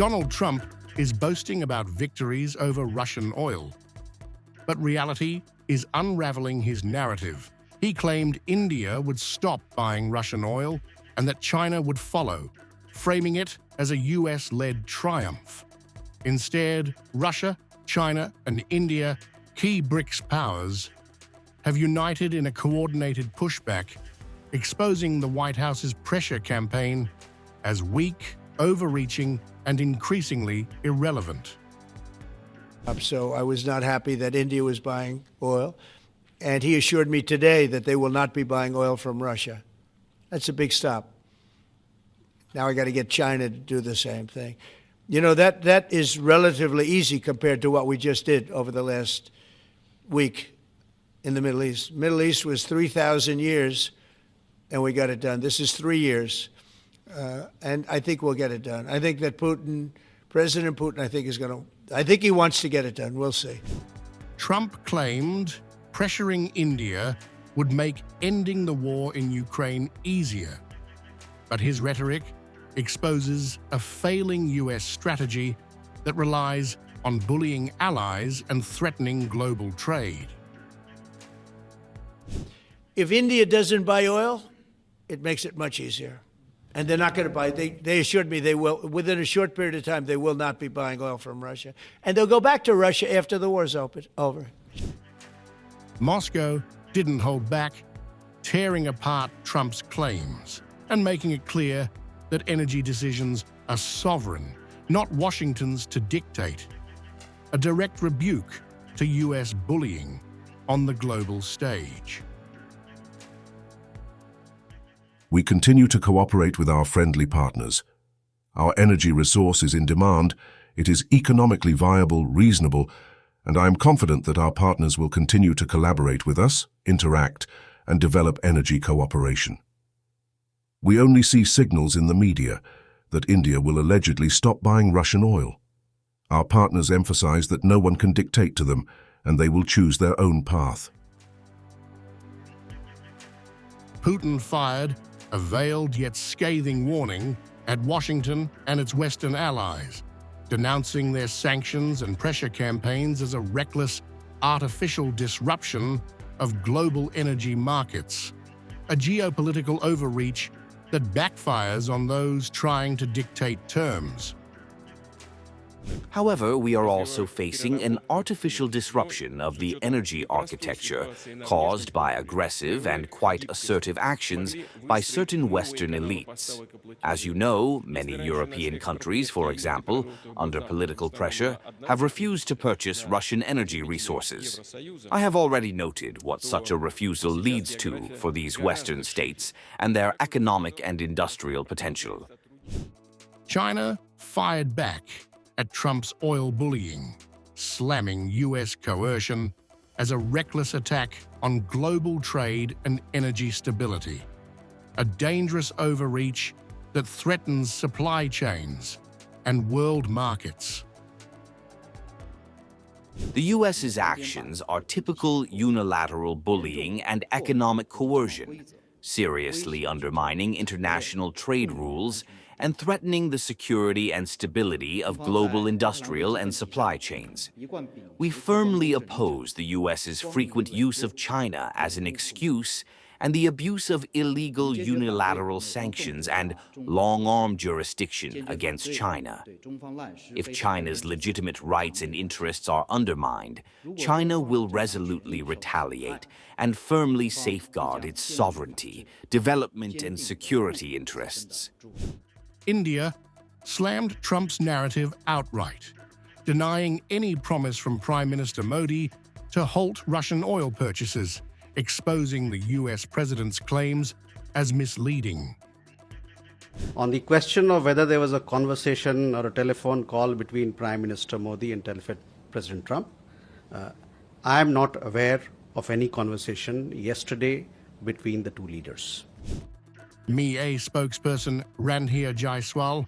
Donald Trump is boasting about victories over Russian oil. But reality is unraveling his narrative. He claimed India would stop buying Russian oil and that China would follow, framing it as a US-led triumph. Instead, Russia, China, and India, key BRICS powers, have united in a coordinated pushback, exposing the White House's pressure campaign as weak, overreaching, and increasingly irrelevant. So I was not happy that India was buying oil, and he assured me today that they will not be buying oil from Russia. That's a big stop. Now I got to get China to do the same thing. You know, that is relatively easy compared to what we just did over the last week in the Middle East. Middle East was 3,000 years, and we got it done. This is 3 years, and I think we'll get it done. I think that President Putin, I think he wants to get it done. We'll see. Trump claimed pressuring India would make ending the war in Ukraine easier. But his rhetoric exposes a failing US strategy that relies on bullying allies and threatening global trade. If India doesn't buy oil, it makes it much easier. And they're not going to buy. They assured me they will, within a short period of time, they will not be buying oil from Russia. And they'll go back to Russia after the war's over. Moscow didn't hold back, tearing apart Trump's claims and making it clear that energy decisions are sovereign, not Washington's to dictate. A direct rebuke to US bullying on the global stage. We continue to cooperate with our friendly partners. Our energy resource is in demand, it is economically viable, reasonable, and I am confident that our partners will continue to collaborate with us, interact, and develop energy cooperation. We only see signals in the media that India will allegedly stop buying Russian oil. Our partners emphasize that no one can dictate to them, and they will choose their own path. Putin fired a veiled yet scathing warning at Washington and its Western allies, denouncing their sanctions and pressure campaigns as a reckless, artificial disruption of global energy markets, a geopolitical overreach that backfires on those trying to dictate terms. However, we are also facing an artificial disruption of the energy architecture caused by aggressive and quite assertive actions by certain Western elites. As you know, many European countries, for example, under political pressure, have refused to purchase Russian energy resources. I have already noted what such a refusal leads to for these Western states and their economic and industrial potential. China fired back at Trump's oil bullying, slamming US coercion as a reckless attack on global trade and energy stability, a dangerous overreach that threatens supply chains and world markets. The US's actions are typical unilateral bullying and economic coercion, seriously undermining international trade rules and threatening the security and stability of global industrial and supply chains. We firmly oppose the US's frequent use of China as an excuse and the abuse of illegal unilateral sanctions and long-arm jurisdiction against China. If China's legitimate rights and interests are undermined, China will resolutely retaliate and firmly safeguard its sovereignty, development, and security interests. India slammed Trump's narrative outright, denying any promise from Prime Minister Modi to halt Russian oil purchases, exposing the US president's claims as misleading. On the question of whether there was a conversation or a telephone call between Prime Minister Modi and President Trump, I am not aware of any conversation yesterday between the two leaders. MEA spokesperson Randhir Jaiswal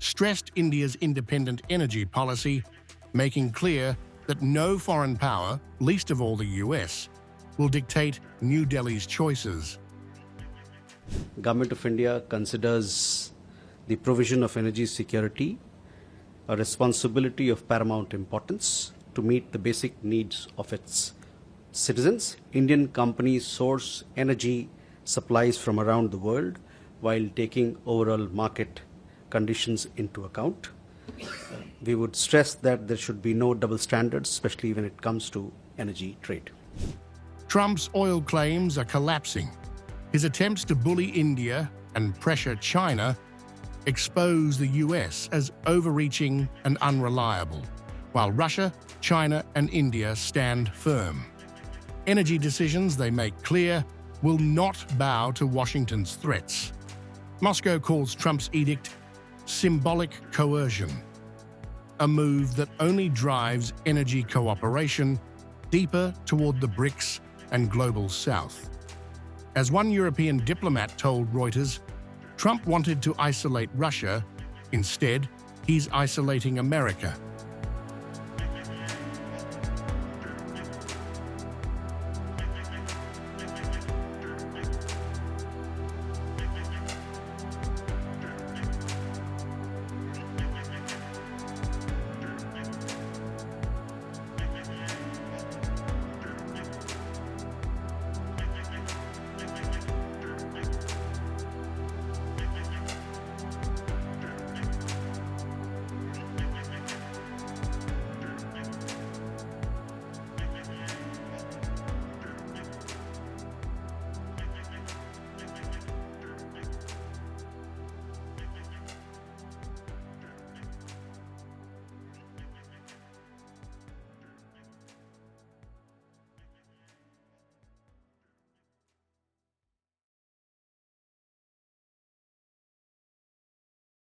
stressed India's independent energy policy, making clear that no foreign power, least of all the US, will dictate New Delhi's choices. Government of India considers the provision of energy security a responsibility of paramount importance to meet the basic needs of its citizens. Indian companies source energy supplies from around the world while taking overall market conditions into account. We would stress that there should be no double standards, especially when it comes to energy trade. Trump's oil claims are collapsing. His attempts to bully India and pressure China expose the US as overreaching and unreliable, while Russia, China, and India stand firm. Energy decisions, they make clear, will not bow to Washington's threats. Moscow calls Trump's edict symbolic coercion, a move that only drives energy cooperation deeper toward the BRICS and global South. As one European diplomat told Reuters, Trump wanted to isolate Russia. Instead, he's isolating America.